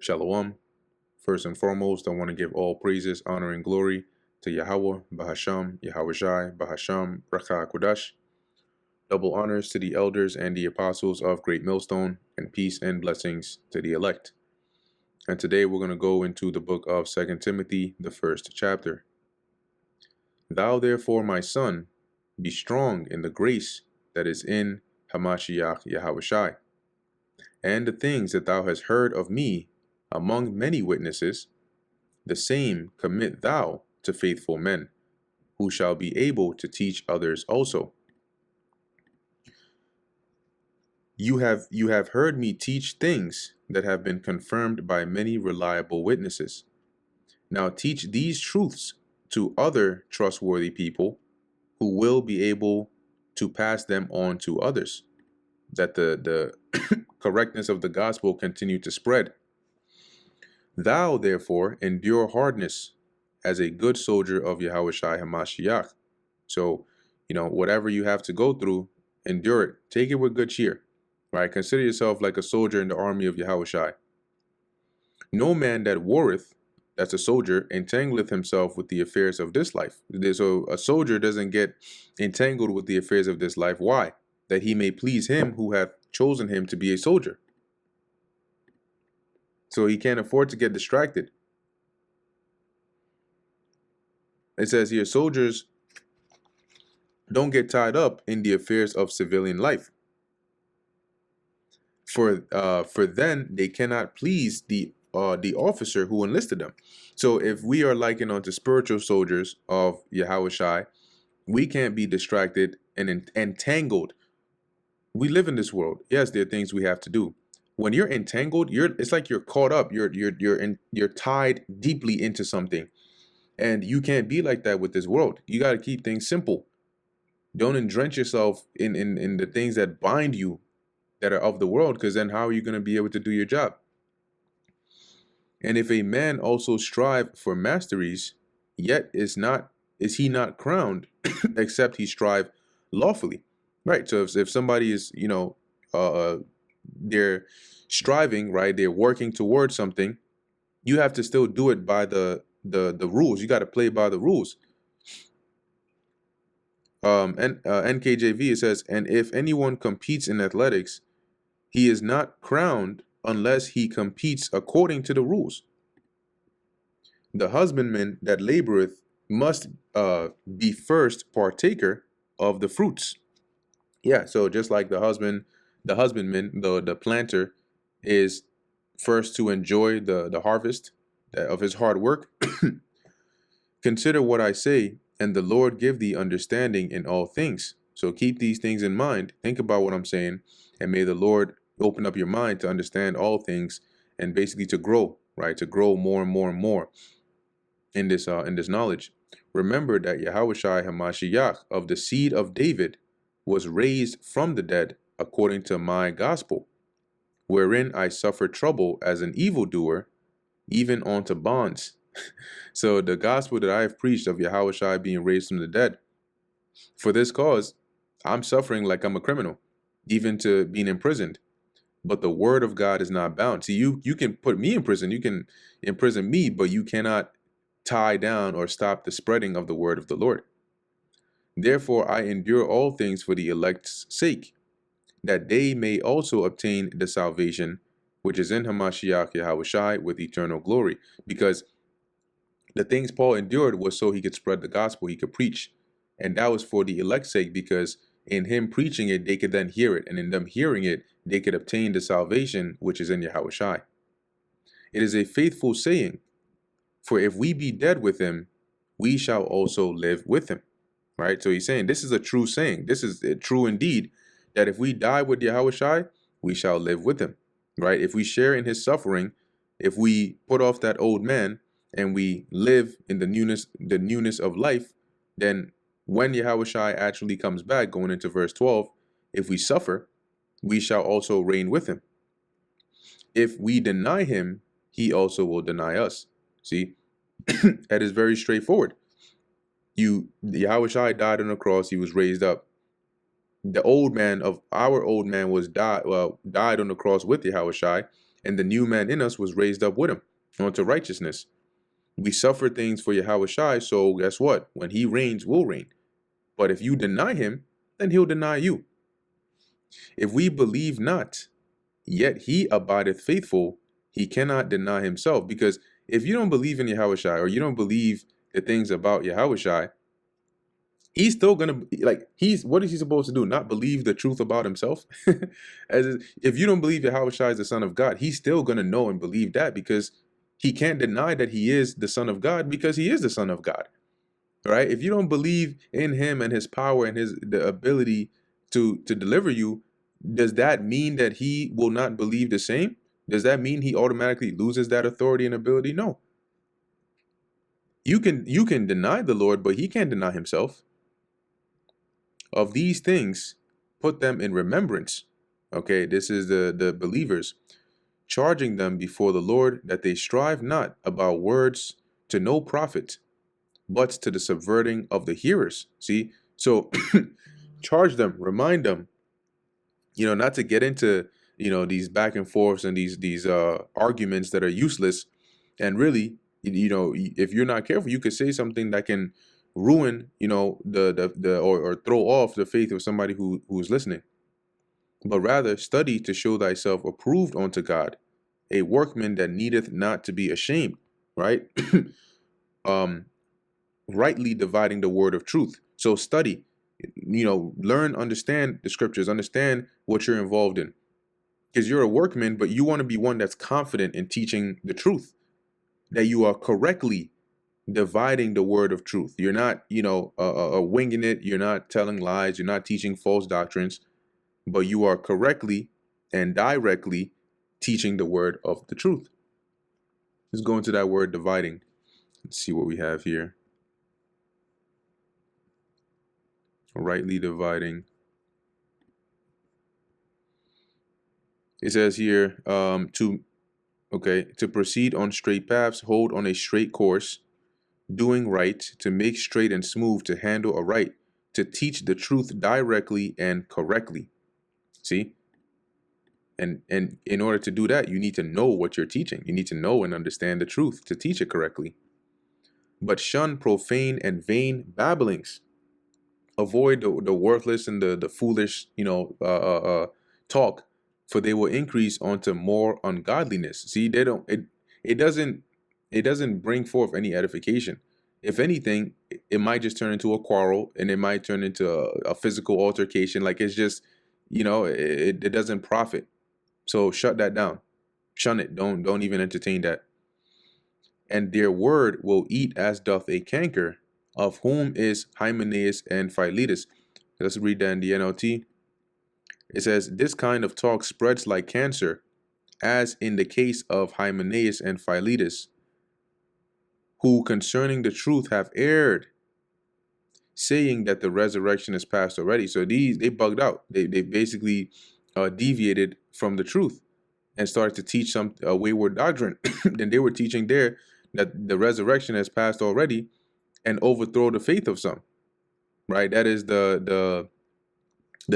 Shalom. First and foremost, I want to give all praises, honor, and glory to Yahweh, Bahasham, Yahweh Shai, Bahasham, Bracha Kodash. Double honors to the elders and the apostles of Great Millstone, and peace and blessings to the elect. And today we're going to go into the book of 2 Timothy, the first chapter. Thou therefore, my son, be strong in the grace that is in Hamashiach Yahweh Shai, and the things that thou hast heard of me among many witnesses, the same commit thou to faithful men, who shall be able to teach others also. You have heard me teach things that have been confirmed by many reliable witnesses. Now teach these truths to other trustworthy people who will be able to pass them on to others, that the correctness of the gospel continue to spread. Thou, therefore, endure hardness as a good soldier of Yahweh Shai HaMashiach. So, whatever you have to go through, endure it. Take it with good cheer, right? Consider yourself like a soldier in the army of Yahweh Shai. No man that warreth, that's a soldier, entangleth himself with the affairs of this life. So a soldier doesn't get entangled with the affairs of this life. Why? That he may please him who hath chosen him to be a soldier. So he can't afford to get distracted. It says here, soldiers don't get tied up in the affairs of civilian life. For then they cannot please the officer who enlisted them. So if we are likened unto spiritual soldiers of Yahweh Shai, we can't be distracted and entangled. We live in this world. Yes, there are things we have to do. When you're entangled, it's like you're caught up. You're tied deeply into something, and you can't be like that with this world. You got to keep things simple. Don't entrench yourself in the things that bind you, that are of the world, because then how are you going to be able to do your job? And if a man also strive for masteries, yet is he not crowned, except he strive lawfully, right? So if somebody is, they're striving, right? They're working towards something. You have to still do it by the rules. You got to play by the rules. And NKJV, it says, and if anyone competes in athletics, he is not crowned unless he competes according to the rules. The husbandman that laboreth must be first partaker of the fruits. Yeah, so just like the husbandman, the planter, is first to enjoy the harvest of his hard work. Consider what I say, and the Lord give thee understanding in all things. So keep these things in mind. Think about what I'm saying, and may the Lord open up your mind to understand all things, and basically to grow, right? To grow more and more and more in this knowledge. Remember that Yahweh Shai HaMashiach of the seed of David was raised from the dead according to my gospel, wherein I suffered trouble as an evildoer, even unto bonds. So the gospel that I have preached of Yahweh Shai being raised from the dead, for this cause, I'm suffering like I'm a criminal, even to being imprisoned. But the word of God is not bound. See, you can put me in prison, you can imprison me, but you cannot tie down or stop the spreading of the word of the Lord. Therefore, I endure all things for the elect's sake, that they may also obtain the salvation which is in Hamashiach Yahweh Shai with eternal glory. Because the things Paul endured was so he could spread the gospel, he could preach. And that was for the elect's sake, because in him preaching it, they could then hear it. And in them hearing it, they could obtain the salvation which is in Yahweh Shai. It is a faithful saying, for if we be dead with him, we shall also live with him. Right? So he's saying this is a true saying. This is true indeed, that if we die with Yahweh Shai, we shall live with him. Right? If we share in his suffering, if we put off that old man and we live in the newness of life, then when Yahweh Shai actually comes back, going into verse 12, if we suffer, we shall also reign with him. If we deny him, he also will deny us. See, that is very straightforward. Yahweh Shai died on the cross, he was raised up. The old man of our old man was died on the cross with Yahweh Shai, and the new man in us was raised up with him unto righteousness. We suffer things for Yahweh Shai, so guess what? When he reigns, we'll reign. But if you deny him, then he'll deny you. If we believe not, yet he abideth faithful, he cannot deny himself. Because if you don't believe in Yahweh Shai, or you don't believe the things about Yahweh Shai, he's still gonna what is he supposed to do? Not believe the truth about himself? If you don't believe Yahweh Shai is the Son of God, he's still gonna know and believe that, because he can't deny that he is the Son of God, because he is the Son of God. Right? If you don't believe in him and his power and the ability to deliver you, does that mean that he will not believe the same? Does that mean he automatically loses that authority and ability? No. You can deny the Lord, but he can't deny himself. Of these things, put them in remembrance. Okay, this is the believers, charging them before the Lord that they strive not about words to no profit, but to the subverting of the hearers. See, so charge them, remind them, not to get into, these back and forths and these arguments that are useless. And really, if you're not careful, you could say something that can ruin, or throw off the faith of somebody who's listening. But rather study to show thyself approved unto God, a workman that needeth not to be ashamed, right? Rightly dividing the word of truth. So study, learn, understand the scriptures, understand what you're involved in, because you're a workman, but you want to be one that's confident in teaching the truth, that you are correctly dividing the word of truth. You're not, winging it. You're not telling lies. You're not teaching false doctrines, but you are correctly and directly teaching the word of the truth. Let's go into that word dividing. Let's see what we have here. Rightly dividing. It says here, to proceed on straight paths, hold on a straight course, doing right, to make straight and smooth, to handle aright, to teach the truth directly and correctly. See? And in order to do that, you need to know what you're teaching. You need to know and understand the truth to teach it correctly. But shun profane and vain babblings. Avoid the worthless and the foolish, talk, for they will increase onto more ungodliness. See, it doesn't bring forth any edification. If anything, it might just turn into a quarrel, and it might turn into a physical altercation. Like, it's just, it doesn't profit. So shut that down. Shun it. Don't even entertain that. And their word will eat as doth a canker, of whom is Hymenaeus and Philetus. Let's read that in the NLT. It says, this kind of talk spreads like cancer, as in the case of Hymenaeus and Philetus, who concerning the truth have erred, saying that the resurrection is past already. So they bugged out. They basically deviated from the truth and started to teach some wayward doctrine. Then they were teaching there that the resurrection has passed already, and overthrow the faith of some. Right? That is the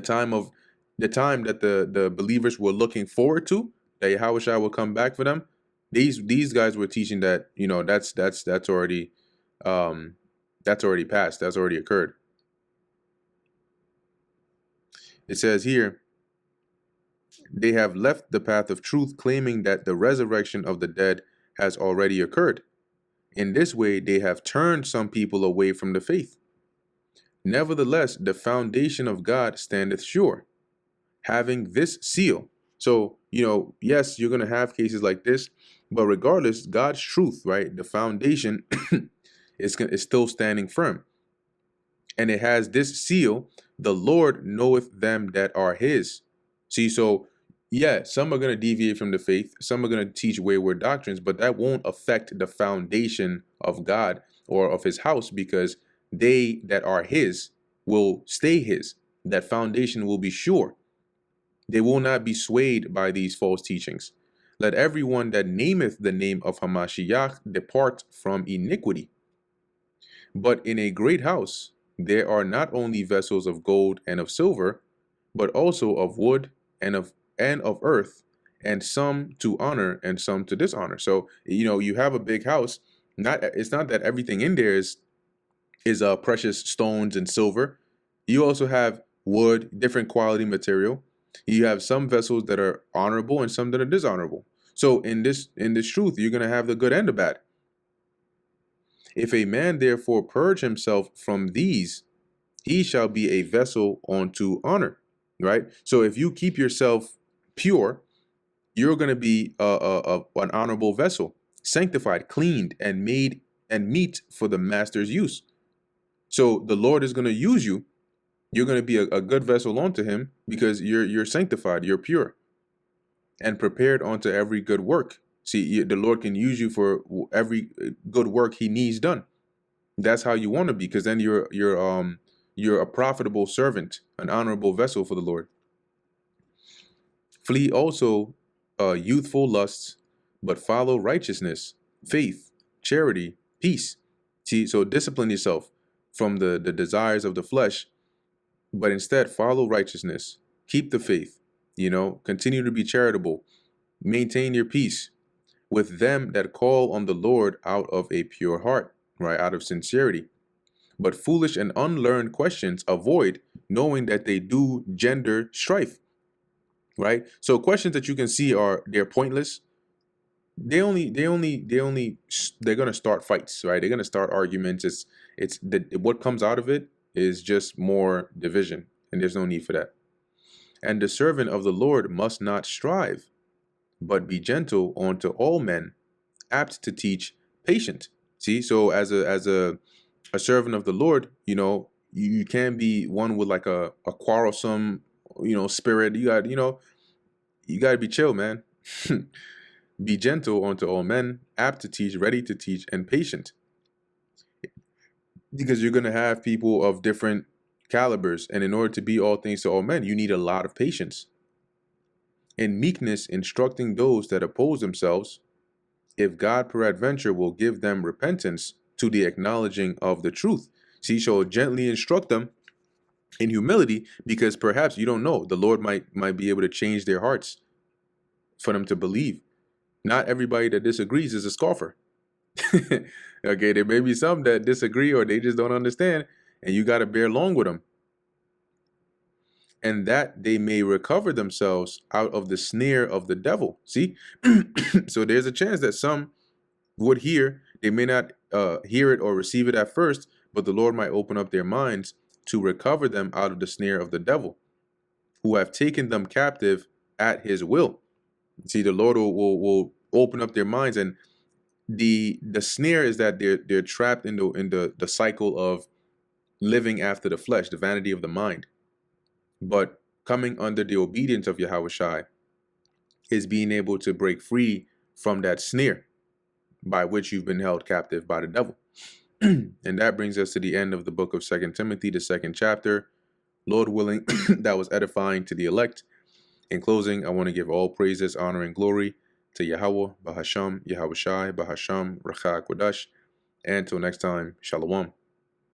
time that the believers were looking forward to, that Yahweh Shai will come back for them. These guys were teaching that, that's already passed. That's already occurred. It says here, they have left the path of truth, claiming that the resurrection of the dead has already occurred. In this way, they have turned some people away from the faith. Nevertheless, the foundation of God standeth sure, having this seal. So, yes, you're going to have cases like this, but regardless, God's truth, right? The foundation is still standing firm. And it has this seal: the Lord knoweth them that are his. See, so yeah, some are going to deviate from the faith. Some are going to teach wayward doctrines, but that won't affect the foundation of God or of his house, because they that are his will stay his. That foundation will be sure. They will not be swayed by these false teachings. Let everyone that nameth the name of Hamashiach depart from iniquity. But in a great house there are not only vessels of gold and of silver, but also of wood and of earth, and some to honor and some to dishonor. So, you know, you have a big house. It's not that everything in there is precious stones and silver. You also have wood, different quality material. You have some vessels that are honorable and some that are dishonorable. So in this truth, you're gonna have the good and the bad. If a man therefore purge himself from these, he shall be a vessel unto honor. Right. So if you keep yourself pure, you're gonna be an honorable vessel, sanctified, cleaned, and made and meet for the master's use. So the Lord is gonna use you. You're going to be a good vessel unto him because you're sanctified, you're pure, and prepared unto every good work. See, the Lord can use you for every good work he needs done. That's how you want to be, because then you're a profitable servant, an honorable vessel for the Lord. Flee also youthful lusts, but follow righteousness, faith, charity, peace. See, so discipline yourself from the desires of the flesh, but instead follow righteousness, keep the faith, continue to be charitable, maintain your peace with them that call on the Lord out of a pure heart, right? Out of sincerity. But foolish and unlearned questions avoid, knowing that they do gender strife, right? So questions that you can see they're pointless. They're gonna start fights, right? They're gonna start arguments. What comes out of it is just more division, and there's no need for that. And the servant of the Lord must not strive, but be gentle unto all men, apt to teach, patient. See, so as a servant of the Lord, you can be one with like a quarrelsome, spirit. You got to be chill, man. Be gentle unto all men, apt to teach, ready to teach, and patient. Because you're going to have people of different calibers, and in order to be all things to all men, you need a lot of patience. In meekness, instructing those that oppose themselves, if God peradventure will give them repentance to the acknowledging of the truth. See, so gently instruct them in humility, because perhaps you don't know, the Lord might be able to change their hearts for them to believe. Not everybody that disagrees is a scoffer. Okay, there may be some that disagree or they just don't understand, and you got to bear along with them. And that they may recover themselves out of the snare of the devil. See? So there's a chance that some would hear, they may not hear it or receive it at first, but the Lord might open up their minds to recover them out of the snare of the devil, who have taken them captive at his will. See, the Lord will open up their minds, and the snare is that they're trapped in the cycle of living after the flesh, the vanity of the mind. But coming under the obedience of Yahushua is being able to break free from that snare by which you've been held captive by the devil. And that brings us to the end of the book of 2 Timothy, the 2nd chapter. Lord willing, that was edifying to the elect. In closing, I want to give all praises, honor, and glory to Yahweh, Bahasham, Yahushai, Bahasham, Racha Kodash. And until next time, Shalom.